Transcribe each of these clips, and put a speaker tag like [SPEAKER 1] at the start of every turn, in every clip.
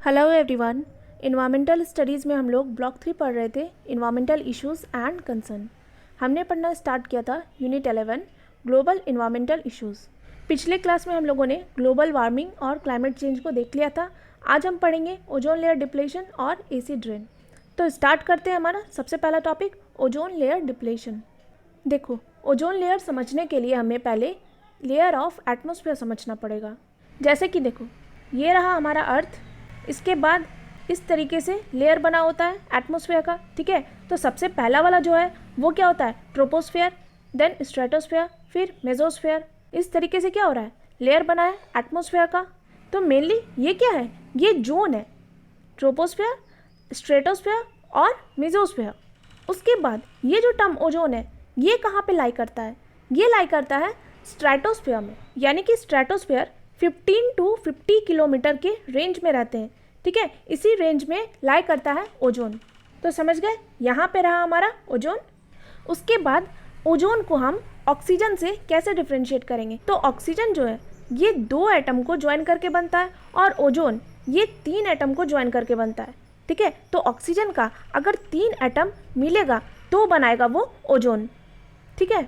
[SPEAKER 1] Hello everyone. Environmental studies में हम लोग ब्लॉक 3 पढ़ रहे थे, इन्वायरमेंटल इश्यूज़ एंड कंसर्न। हमने पढ़ना स्टार्ट किया था यूनिट 11 ग्लोबल इन्वायरमेंटल इश्यूज़। पिछले क्लास में हम लोगों ने ग्लोबल वार्मिंग और क्लाइमेट चेंज को देख लिया था। आज हम पढ़ेंगे ओजोन लेयर डिप्लेशन और एसिड रेन। तो स्टार्ट करते हैं हमारा सबसे पहला टॉपिक ओजोन लेयर डिप्लेशन। देखो, ओजोन लेयर समझने के लिए हमें पहले लेयर ऑफ एटमॉस्फेयर समझना पड़ेगा। जैसे कि देखो, ये रहा हमारा अर्थ, इसके बाद इस तरीके से लेयर बना होता है एटमॉस्फेयर का। ठीक है, तो सबसे पहला वाला जो है वो क्या होता है, ट्रोपोस्फेयर, देन स्ट्रेटोस्फेयर, फिर मेसोस्फेयर। इस तरीके से क्या हो रहा है, लेयर बना है एटमॉस्फेयर का। तो मेनली ये क्या है, ये जोन है, ट्रोपोस्फेयर, स्ट्रेटोस्फेयर और मेसोस्फेयर। उसके बाद ये जो टर्म ओजोन है ये कहाँ पे लाई करता है, ये लाई करता है स्ट्रेटोस्फेयर में। यानी कि स्ट्रेटोस्फेयर 15 to 50 किलोमीटर के रेंज में रहते हैं। ठीक है, इसी रेंज में लाई करता है ओजोन। तो समझ गए, यहाँ पे रहा हमारा ओजोन। उसके बाद ओजोन को हम ऑक्सीजन से कैसे डिफ्रेंशिएट करेंगे। तो ऑक्सीजन जो है ये 2 एटम को ज्वाइन करके बनता है और ओजोन ये 3 एटम को ज्वाइन करके बनता है। ठीक है, तो ऑक्सीजन का अगर 3 एटम मिलेगा तो बनाएगा वो ओजोन। ठीक है,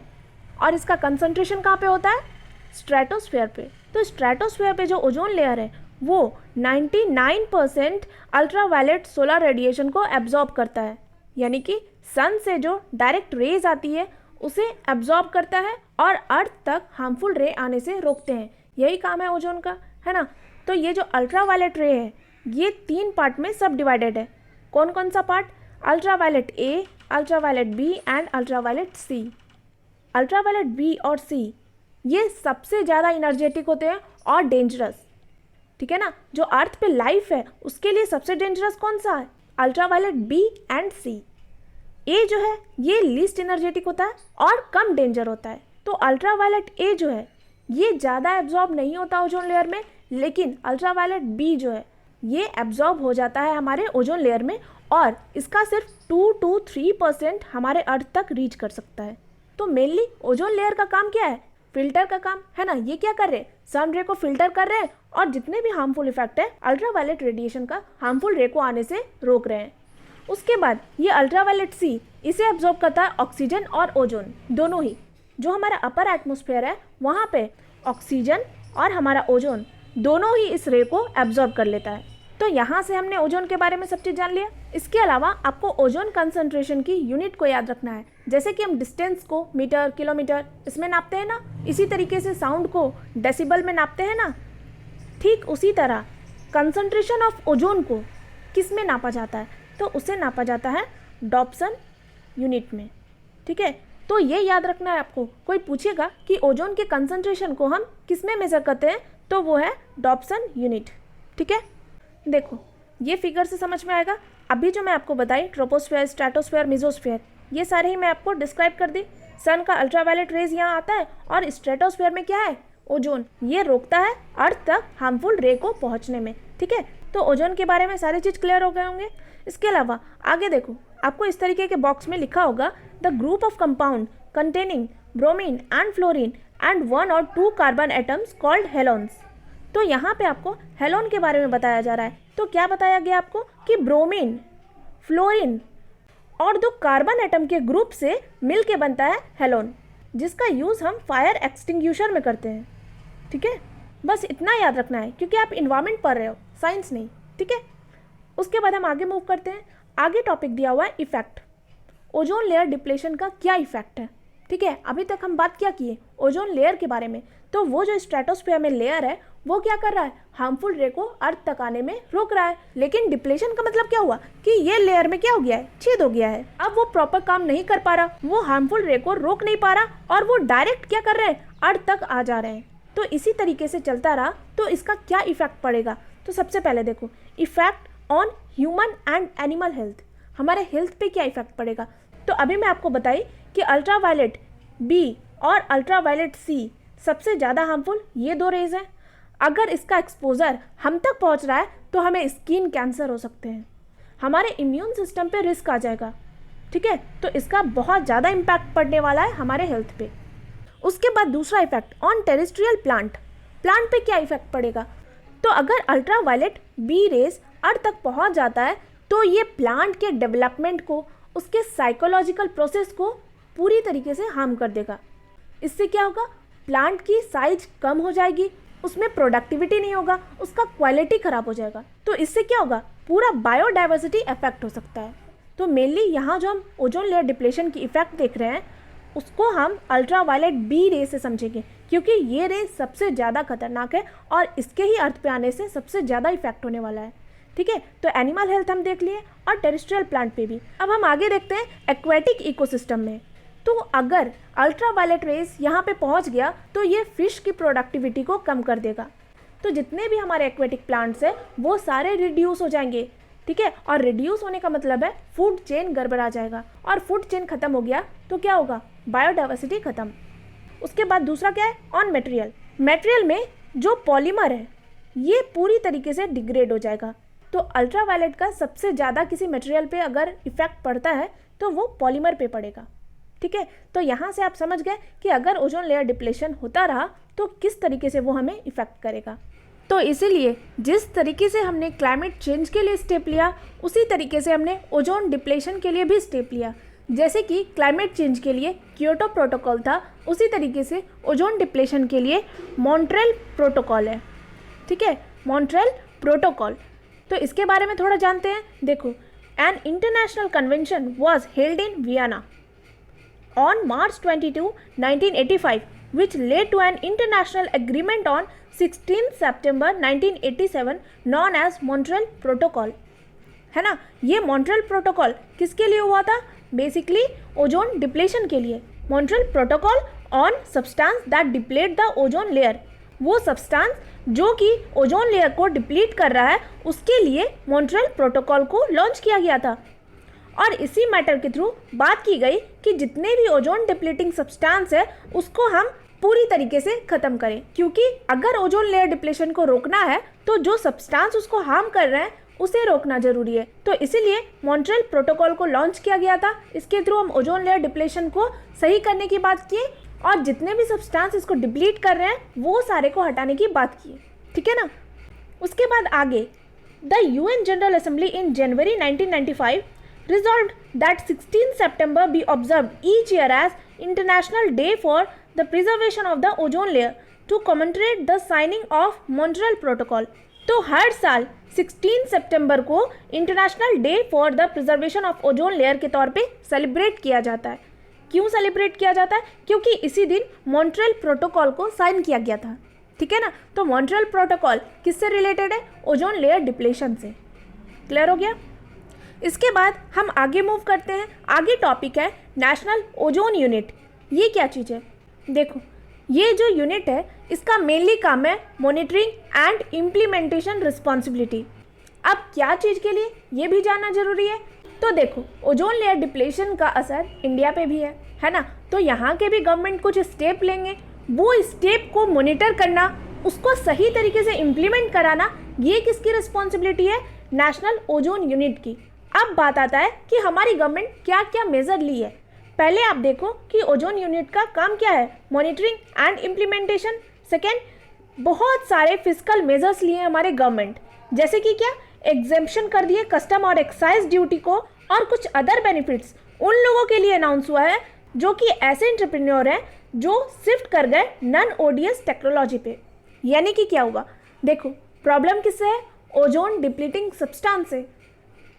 [SPEAKER 1] और इसका कंसंट्रेशन कहाँ पे होता है, स्ट्रेटोस्फेयर पे। तो स्ट्रेटोस्फेयर पे जो ओजोन लेयर है वो 99% अल्ट्रावायलेट सोलर रेडिएशन को एब्जॉर्ब करता है। यानी कि सन से जो डायरेक्ट रेज आती है उसे एब्जॉर्ब करता है और अर्थ तक हार्मफुल रे आने से रोकते हैं। यही काम है ओजोन का, है ना। तो ये जो अल्ट्रावायलेट रे है ये 3 पार्ट में सब डिवाइडेड है। कौन कौन सा part, ultraviolet A, ultraviolet B and ultraviolet C. Ultraviolet B और सी ये सबसे ज़्यादा इनर्जेटिक होते हैं और डेंजरस। ठीक है ना, जो अर्थ पे लाइफ है उसके लिए सबसे डेंजरस कौन सा है, अल्ट्रावायलेट बी एंड सी। ए जो है ये लीस्ट एनर्जेटिक होता है और कम डेंजर होता है। तो अल्ट्रावायलेट ए जो है ये ज़्यादा एब्जॉर्ब नहीं होता ओजोन लेयर में, लेकिन अल्ट्रावायलेट बी जो है ये एब्जॉर्ब हो जाता है हमारे ओजोन लेयर में और इसका सिर्फ 2 to 3% हमारे अर्थ तक रीच कर सकता है। तो मेनली ओजोन लेयर का काम क्या है, फिल्टर का काम, है ना। ये क्या कर रहे हैं, सन रे को फिल्टर कर रहे हैं और जितने भी हार्मफुल इफेक्ट है अल्ट्रावायलेट रेडिएशन का हार्मफुल रे को आने से रोक रहे हैं। उसके बाद ये अल्ट्रावायलेट सी इसे एब्जॉर्ब करता है ऑक्सीजन और ओजोन दोनों ही। जो हमारा अपर एटमॉस्फेयर है वहाँ पे ऑक्सीजन और हमारा ओजोन दोनों ही इस रे को एब्जॉर्ब कर लेता है। तो यहाँ से हमने ओजोन के बारे में सब चीज़ जान लिया। इसके अलावा आपको ओजोन कंसंट्रेशन की यूनिट को याद रखना है। जैसे कि हम डिस्टेंस को मीटर, किलोमीटर इसमें नापते हैं ना, इसी तरीके से साउंड को डेसिबल में नापते हैं ना। ठीक उसी तरह कंसंट्रेशन ऑफ ओजोन को किस में नापा जाता है, तो उसे नापा जाता है डॉप्सन यूनिट में। ठीक है, तो ये याद रखना है आपको। कोई पूछेगा कि ओजोन के कंसंट्रेशन को हम किस में मेजर करते हैं, तो वो है डॉप्सन यूनिट। ठीक है, देखो ये फिगर से समझ में आएगा। अभी जो मैं आपको बताई ट्रोपोस्फेयर, स्ट्रेटोस्फेयर, मेसोस्फेयर ये सारे ही मैं आपको डिस्क्राइब कर दी। सन का अल्ट्रावायलेट रेज यहाँ आता है और स्ट्रेटोस्फेयर में क्या है, ओजोन, ये रोकता है अर्थ तक हार्मफुल रे को पहुँचने में। ठीक है, तो ओजोन के बारे में सारी चीज़ क्लियर हो गए होंगे। इसके अलावा आगे देखो, आपको इस तरीके के बॉक्स में लिखा होगा the group of compound containing bromine and fluorine and 1 or 2 carbon atoms called halons. तो यहाँ पे आपको हेलोन के बारे में बताया जा रहा है। तो क्या बताया गया आपको कि ब्रोमीन, फ्लोरीन और 2 कार्बन एटम के ग्रुप से मिल के बनता है हेलोन, जिसका यूज़ हम फायर एक्सटिंग्यूशर में करते हैं। ठीक है, बस इतना याद रखना है क्योंकि आप इन्वायरमेंट पढ़ रहे हो, साइंस नहीं। ठीक है, उसके बाद हम आगे मूव करते हैं। आगे टॉपिक दिया हुआ है इफेक्ट। ओजोन लेयर डिप्लेशन का क्या इफेक्ट है। ठीक है, अभी तक हम बात क्या किए ओजोन लेयर के बारे में। तो वो जो स्ट्रेटोस्फेयर में लेयर है वो क्या कर रहा है, हार्मफुल रे को अर्थ तक आने में रोक रहा है। लेकिन डिप्लेशन का मतलब क्या हुआ कि ये लेयर में क्या हो गया है, छेद हो गया है। अब वो प्रॉपर काम नहीं कर पा रहा, वो हार्मफुल रे को रोक नहीं पा रहा और वो डायरेक्ट क्या कर रहे हैं, अर्थ तक आ जा रहे हैं। तो इसी तरीके से चलता रहा तो इसका क्या इफेक्ट पड़ेगा। तो सबसे पहले देखो, effect on human and animal health, हमारे हेल्थ पे क्या इफेक्ट पड़ेगा। तो अभी मैं आपको बताई कि अल्ट्रावायलेट बी और अल्ट्रावायलेट सी सबसे ज़्यादा हार्मफुल ये 2 रेज हैं। अगर इसका एक्सपोजर हम तक पहुंच रहा है तो हमें स्किन कैंसर हो सकते हैं, हमारे इम्यून सिस्टम पे रिस्क आ जाएगा। ठीक है, तो इसका बहुत ज़्यादा इम्पैक्ट पड़ने वाला है हमारे हेल्थ पे। उसके बाद दूसरा effect on terrestrial plant, plant पे क्या इफेक्ट पड़ेगा। तो अगर अल्ट्रावायलेट बी रेज अर्थ तक पहुंच जाता है तो ये प्लांट के डेवलपमेंट को, उसके साइकोलॉजिकल प्रोसेस को पूरी तरीके से हार्म कर देगा। इससे क्या होगा, प्लांट की साइज कम हो जाएगी, उसमें प्रोडक्टिविटी नहीं होगा, उसका क्वालिटी ख़राब हो जाएगा। तो इससे क्या होगा, पूरा बायोडाइवर्सिटी अफेक्ट हो सकता है। तो मेनली यहाँ जो हम ओजोन लेयर डिप्लेशन की इफेक्ट देख रहे हैं उसको हम अल्ट्रा वायलेट बी रे से समझेंगे, क्योंकि ये रे सबसे ज़्यादा खतरनाक है और इसके ही अर्थ पे आने से सबसे ज़्यादा इफेक्ट होने वाला है। ठीक है, तो एनिमल हेल्थ हम देख लिए और टेरेस्ट्रियल प्लांट पे भी। अब हम आगे देखते हैं एक्वेटिक इकोसिस्टम में। तो अगर अल्ट्रा वायलेट रेज यहाँ पे पहुँच गया तो ये फिश की प्रोडक्टिविटी को कम कर देगा। तो जितने भी हमारे एक्वेटिक प्लांट्स हैं वो सारे रिड्यूस हो जाएंगे। ठीक है, और रिड्यूस होने का मतलब है फूड चेन गड़बड़ा जाएगा, और फूड चेन खत्म हो गया तो क्या होगा, बायोडाइवर्सिटी खत्म। उसके बाद दूसरा क्या है, ऑन मटेरियल। मटेरियल में जो पॉलीमर है ये पूरी तरीके से डिग्रेड हो जाएगा। तो अल्ट्रा वायलेट का सबसे ज़्यादा किसी मटेरियल पे अगर इफेक्ट पड़ता है तो वो पॉलीमर पे पड़ेगा। ठीक है, तो यहाँ से आप समझ गए कि अगर ओजोन लेयर डिप्लेशन होता रहा तो किस तरीके से वो हमें इफेक्ट करेगा। तो इसीलिए जिस तरीके से हमने क्लाइमेट चेंज के लिए स्टेप लिया उसी तरीके से हमने ओजोन डिप्लेशन के लिए भी स्टेप लिया। जैसे कि क्लाइमेट चेंज के लिए क्योटो प्रोटोकॉल था, उसी तरीके से ओजोन डिप्लेशन के लिए मॉन्ट्रियल प्रोटोकॉल है। ठीक है, मॉन्ट्रियल प्रोटोकॉल। तो इसके बारे में थोड़ा जानते हैं। देखो, an international convention was held in Vienna on March 22, 1985, which led to an international agreement on 16 September 1987 known as Montreal Protocol। है ना, ये मॉन्ट्रियल प्रोटोकॉल किसके लिए हुआ था, बेसिकली ओजोन डिप्लेशन के लिए। Montreal protocol on substance that deplete the ozone layer, वो सब्सटेंस जो कि ओजोन लेयर को डिप्लीट कर रहा है उसके लिए मॉन्ट्रियल प्रोटोकॉल को लॉन्च किया गया था। और इसी मैटर के थ्रू बात की गई कि जितने भी ओजोन डिप्लीटिंग सब्सटेंस है उसको हम पूरी तरीके से ख़त्म करें, क्योंकि अगर ओजोन लेयर डिप्लेशन को रोकना है तो जो सब्सटेंस उसको हार्म कर रहे हैं उसे रोकना जरूरी है। तो इसीलिए मॉन्ट्रियल प्रोटोकॉल को लॉन्च किया गया था। इसके थ्रू हम ओजोन लेयर डिप्लेशन को सही करने की बात की और जितने भी सब्सटेंस इसको डिप्लीट कर रहे हैं वो सारे को हटाने की बात की। ठीक है ना। उसके बाद आगे the UN general assembly in January 1995 resolved that 16 September be observed each year as International Day for the Preservation of the Ozone Layer to commemorate the signing of Montreal Protocol। तो हर साल 16 सितंबर को international day for the preservation of ozone layer के तौर पे celebrate किया जाता है। क्यों सेलिब्रेट किया जाता है, क्योंकि इसी दिन मॉन्ट्रियल प्रोटोकॉल को साइन किया गया था। ठीक है ना, तो मॉन्ट्रियल प्रोटोकॉल किससे रिलेटेड है, ओजोन लेयर डिप्लेशन से। क्लियर हो गया। इसके बाद हम आगे मूव करते हैं। आगे टॉपिक है नेशनल ओजोन यूनिट। ये क्या चीज़ है, देखो ये जो यूनिट है इसका मेनली काम है मॉनिटरिंग एंड इम्प्लीमेंटेशन रिस्पॉन्सिबिलिटी। अब क्या चीज़ के लिए ये भी जानना जरूरी है। तो देखो, ओजोन लेयर डिप्लेशन का असर इंडिया पे भी है ना। तो यहाँ के भी गवर्नमेंट कुछ स्टेप लेंगे, वो स्टेप को मॉनिटर करना, उसको सही तरीके से इम्प्लीमेंट कराना, ये किसकी रिस्पॉन्सिबिलिटी है, नेशनल ओजोन यूनिट की। अब बात आता है कि हमारी गवर्नमेंट क्या क्या मेजर ली है। पहले आप देखो कि ओजोन यूनिट का काम क्या है, मॉनिटरिंग एंड इम्प्लीमेंटेशन। सेकेंड, बहुत सारे फिस्कल मेजर्स लिए हमारे गवर्नमेंट, जैसे कि क्या, एग्जेम्पशन कर दिए कस्टम और एक्साइज ड्यूटी को, और कुछ अदर बेनिफिट्स उन लोगों के लिए अनाउंस हुआ है जो कि ऐसे एंटरप्रेन्योर हैं जो शिफ्ट कर गए नॉन ओडीएस टेक्नोलॉजी पे। यानी कि क्या हुआ, देखो प्रॉब्लम किससे है, ओजोन डिप्लीटिंग सब्सटेंस से।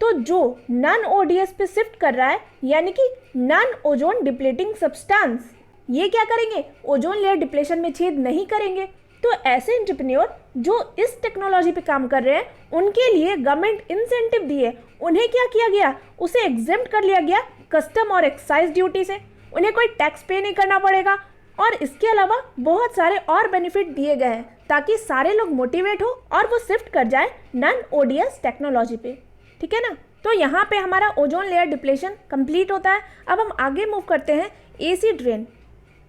[SPEAKER 1] तो जो नॉन ओडीएस पे शिफ्ट कर रहा है यानी कि नॉन ओजोन डिप्लीटिंग सब्सटेंस, ये क्या करेंगे, ओजोन लेयर डिप्लेशन में छेद नहीं करेंगे। तो ऐसे एंटरप्रेन्योर जो इस टेक्नोलॉजी पे काम कर रहे हैं उनके लिए गवर्नमेंट इंसेंटिव दिए, उन्हें क्या किया गया, उसे एग्जेम्प्ट कर लिया गया कस्टम और एक्साइज ड्यूटी से, उन्हें कोई टैक्स पे नहीं करना पड़ेगा। और इसके अलावा बहुत सारे और बेनिफिट दिए गए हैं ताकि सारे लोग मोटिवेट हो और वो शिफ्ट कर जाए नॉन ओडीएस टेक्नोलॉजी पे। ठीक है ना। तो यहाँ पे हमारा ओजोन लेयर डिप्लेशन कंप्लीट होता है। अब हम आगे मूव करते हैं एसिड रेन।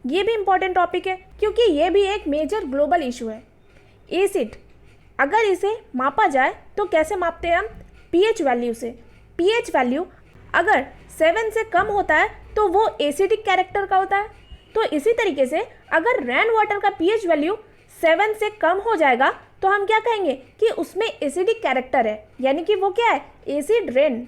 [SPEAKER 1] ये भी इम्पॉर्टेंट टॉपिक है क्योंकि ये भी एक मेजर ग्लोबल इशू है। एसिड अगर इसे मापा जाए तो कैसे मापते हैं हम, पीएच वैल्यू से। पीएच वैल्यू अगर 7 से कम होता है तो वो एसिडिक कैरेक्टर का होता है। तो इसी तरीके से अगर रेन वाटर का पीएच वैल्यू 7 से कम हो जाएगा तो हम क्या कहेंगे कि उसमें एसिडिक कैरेक्टर है, यानी कि वो क्या है, एसिड रेन।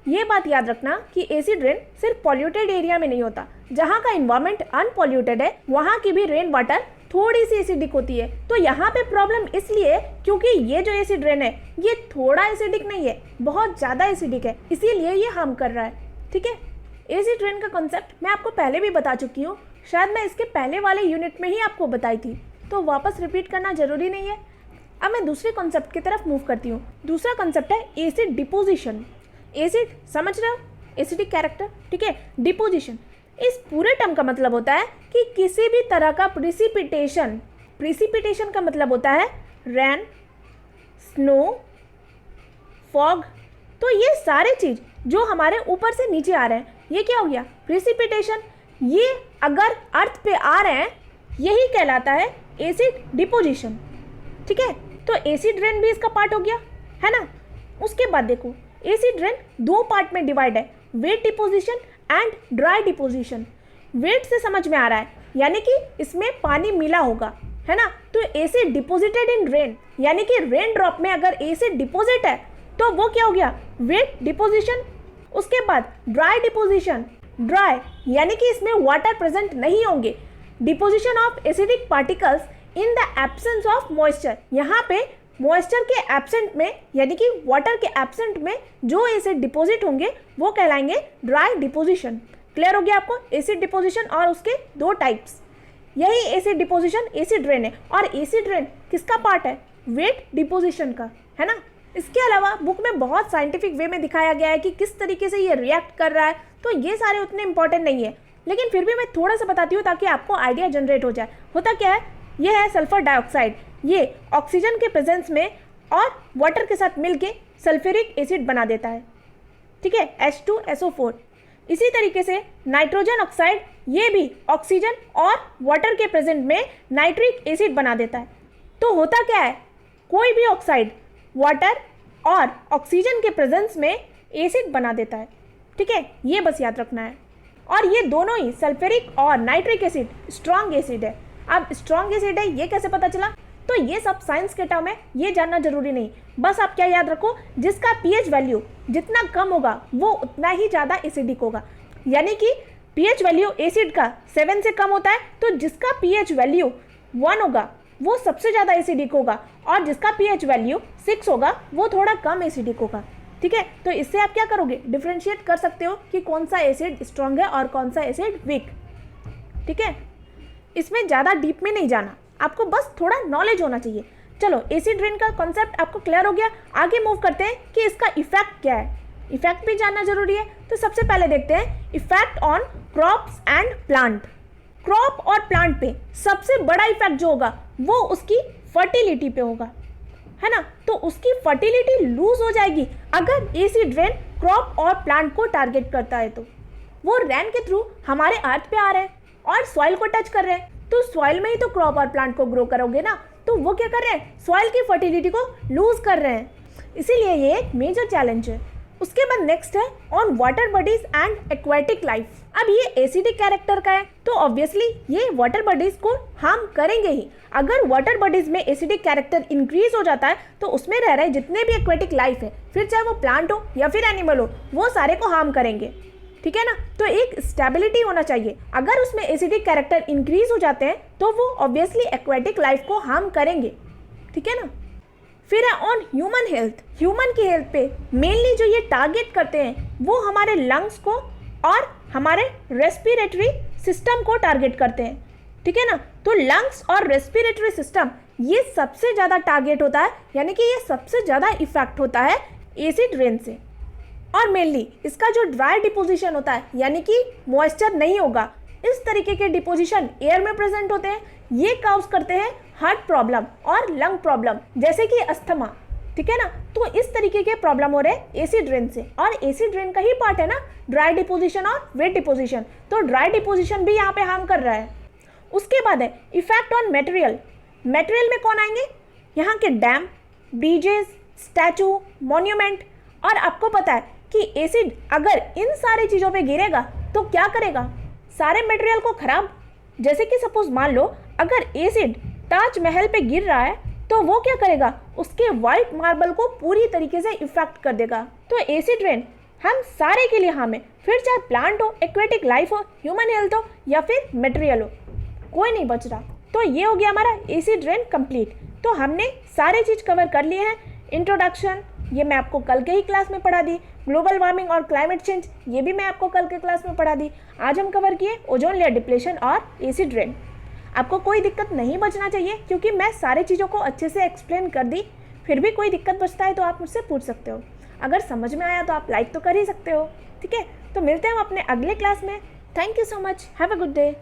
[SPEAKER 1] ये बात याद रखना कि एसिड रेन सिर्फ पॉल्यूटेड एरिया में नहीं होता, जहाँ का इन्वायरमेंट अनपॉल्यूटेड है वहाँ की भी रेन वाटर थोड़ी सी एसिडिक होती है। तो यहाँ पे प्रॉब्लम इसलिए है क्योंकि ये जो एसिड रेन है ये थोड़ा एसिडिक नहीं है, बहुत ज़्यादा एसिडिक है, इसीलिए ये हार्म कर रहा है। ठीक है, एसिड रेन का कॉन्सेप्ट मैं आपको पहले भी बता चुकी हूँ, शायद मैं इसके पहले वाले यूनिट में ही आपको बताई थी, तो वापस रिपीट करना जरूरी नहीं है। अब मैं दूसरे कॉन्सेप्ट की तरफ मूव करती हूँ। दूसरा कॉन्सेप्ट है एसिड डिपोजिशन। एसिड समझ रहे हो, एसिडिक कैरेक्टर, ठीक है। डिपोजिशन, इस पूरे टर्म का मतलब होता है कि किसी भी तरह का प्रिसिपिटेशन, प्रिसिपिटेशन का मतलब होता है रेन, स्नो, फॉग, तो ये सारे चीज़ जो हमारे ऊपर से नीचे आ रहे हैं ये क्या हो गया, प्रिसिपिटेशन। ये अगर अर्थ पे आ रहे हैं यही कहलाता है एसिड डिपोजिशन। ठीक है, तो एसिड रेन भी इसका पार्ट हो गया, है ना। उसके बाद देखो एसिड रेन दो पार्ट में डिवाइड है, wet deposition and dry deposition. Wet से समझ में आ रहा है यानी कि इसमें पानी मिला होगा, है ना। तो एसिड डिपोजिटेड इन रेन, यानी कि रेन ड्रॉप में अगर एसिड डिपोजिट है तो वो क्या हो गया, वेट डिपोजिशन। उसके बाद ड्राई डिपोजिशन, ड्राई यानी कि इसमें वाटर प्रेजेंट नहीं होंगे, deposition of acidic particles in the absence of moisture. यहाँ पे मॉइस्चर के एब्सेंट में यानी कि वाटर के एब्सेंट में जो एसिड डिपॉजिट होंगे वो कहलाएंगे ड्राई डिपोजिशन। क्लियर हो गया आपको, एसिड डिपोजिशन और उसके दो टाइप्स। यही एसिड डिपोजिशन एसिड रेन है, और एसिड रेन किसका पार्ट है, वेट डिपोजिशन का, है ना। इसके अलावा बुक में बहुत साइंटिफिक वे में दिखाया गया है कि किस तरीके से ये रिएक्ट कर रहा है, तो ये सारे उतने इंपॉर्टेंट नहीं है, लेकिन फिर भी मैं थोड़ा सा बताती हूँ ताकि आपको आइडिया जनरेट हो जाए। होता क्या है, ये है सल्फर डाइऑक्साइड, ये ऑक्सीजन के प्रेजेंस में और वाटर के साथ मिलके सल्फ्यूरिक एसिड बना देता है, ठीक है, H2SO4। इसी तरीके से नाइट्रोजन ऑक्साइड, ये भी ऑक्सीजन और वाटर के प्रेजेंट में नाइट्रिक एसिड बना देता है। तो होता क्या है, कोई भी ऑक्साइड वाटर और ऑक्सीजन के प्रेजेंस में एसिड बना देता है, ठीक है, ये बस याद रखना है। और ये दोनों ही सल्फ्यूरिक और नाइट्रिक एसिड स्ट्रॉन्ग एसिड है। अब स्ट्रॉन्ग एसिड है ये कैसे पता चला, तो ये सब साइंस के टर्म है, ये जानना जरूरी नहीं, बस आप क्या याद रखो, जिसका पीएच वैल्यू जितना कम होगा वो उतना ही ज़्यादा एसिडिक होगा। यानी कि पीएच वैल्यू एसिड का 7 से कम होता है, तो जिसका पीएच वैल्यू 1 होगा वो सबसे ज़्यादा एसिडिक होगा, और जिसका पीएच वैल्यू 6 होगा वो थोड़ा कम एसिडिक होगा। ठीक है, तो इससे आप क्या करोगे, डिफ्रेंशिएट कर सकते हो कि कौन सा एसिड स्ट्रॉन्ग है और कौन सा एसिड वीक। ठीक है, इसमें ज़्यादा डीप में नहीं जाना, आपको बस थोड़ा नॉलेज होना चाहिए। चलो, एसिड रेन का कॉन्सेप्ट आपको क्लियर हो गया, आगे मूव करते हैं कि इसका इफेक्ट क्या है। इफेक्ट भी जानना जरूरी है, तो सबसे पहले देखते हैं effect on crops and plant. Crop और प्लांट पे सबसे बड़ा इफेक्ट जो होगा वो उसकी फर्टिलिटी पे होगा, है ना। तो उसकी फर्टिलिटी लूज हो जाएगी अगर एसिड रेन क्रॉप और प्लांट को टारगेट करता है। तो वो रेन के थ्रू हमारे अर्थ पे आ रहे हैं और सॉइल को टच कर रहे हैं, तो सॉइल में ही तो क्रॉप और प्लांट को ग्रो करोगे ना, तो वो क्या कर रहे हैं, सॉइल की फर्टिलिटी को लूज कर रहे हैं, इसीलिए ये एक मेजर चैलेंज है। उसके बाद नेक्स्ट है on water bodies and aquatic life. अब ये एसिडिक कैरेक्टर का है, तो ऑब्वियसली ये वाटर बॉडीज को हार्म करेंगे ही। अगर वाटर बॉडीज में एसिडिक कैरेक्टर इंक्रीज हो जाता है तो उसमें रह रहे जितने भी एक्वेटिक लाइफ है, फिर चाहे वो प्लांट हो या फिर एनिमल हो, वो सारे को हार्म करेंगे। ठीक है ना, तो एक स्टेबिलिटी होना चाहिए। अगर उसमें एसिडिक कैरेक्टर इंक्रीज हो जाते हैं तो वो ऑब्वियसली एक्वेटिक लाइफ को हार्म करेंगे। ठीक है ना। फिर है ऑन ह्यूमन हेल्थ। ह्यूमन की हेल्थ पे मेनली जो ये टारगेट करते हैं वो हमारे लंग्स को और हमारे रेस्पिरेटरी सिस्टम को टारगेट करते हैं। ठीक है ना, तो लंग्स और रेस्पिरेटरी सिस्टम ये सबसे ज़्यादा टारगेट होता है, यानी कि ये सबसे ज़्यादा इफेक्ट होता है एसिड रेन से। और मेनली इसका जो ड्राई डिपोजिशन होता है, यानी कि मॉइस्चर नहीं होगा, इस तरीके के डिपोजिशन एयर में प्रेजेंट होते हैं, ये काउज करते हैं हार्ट प्रॉब्लम और लंग प्रॉब्लम, जैसे कि अस्थमा। ठीक है ना, तो इस तरीके के प्रॉब्लम हो रहे हैं एसिड रेन से, और एसिड रेन का ही पार्ट है ना ड्राई डिपोजिशन और वेट डिपोजिशन, तो ड्राई डिपोजिशन भी यहाँ पे हार्म कर रहा है। उसके बाद है इफेक्ट ऑन मटेरियल। मटेरियल में कौन आएंगे, यहाँ के डैम, ब्रिजेस, स्टैचू, मॉन्यूमेंट। और आपको पता है कि एसिड अगर इन सारी चीज़ों पे गिरेगा तो क्या करेगा, सारे मटेरियल को खराब। जैसे कि सपोज मान लो अगर एसिड ताजमहल पे गिर रहा है तो वो क्या करेगा, उसके वाइट मार्बल को पूरी तरीके से इफेक्ट कर देगा। तो एसिड रेन हम सारे के लिए हार्म है, फिर चाहे प्लांट हो, एक्वेटिक लाइफ हो, ह्यूमन हेल्थ हो या फिर मटेरियल हो, कोई नहीं बच रहा। तो ये हो गया हमारा एसिड रेन कंप्लीट। तो हमने सारे चीज़ कवर कर लिए हैं। इंट्रोडक्शन ये मैं आपको कल के ही क्लास में पढ़ा दी, ग्लोबल वार्मिंग और क्लाइमेट चेंज ये भी मैं आपको कल के क्लास में पढ़ा दी। आज हम कवर किए ओजोन लेयर डिप्लेशन और एसिड रेन। आपको कोई दिक्कत नहीं बचना चाहिए क्योंकि मैं सारी चीज़ों को अच्छे से एक्सप्लेन कर दी। फिर भी कोई दिक्कत बचता है तो आप मुझसे पूछ सकते हो। अगर समझ में आया तो आप लाइक तो कर ही सकते हो। ठीक है, तो मिलते हैं हम अपने अगले क्लास में। Thank you so much, have a good day.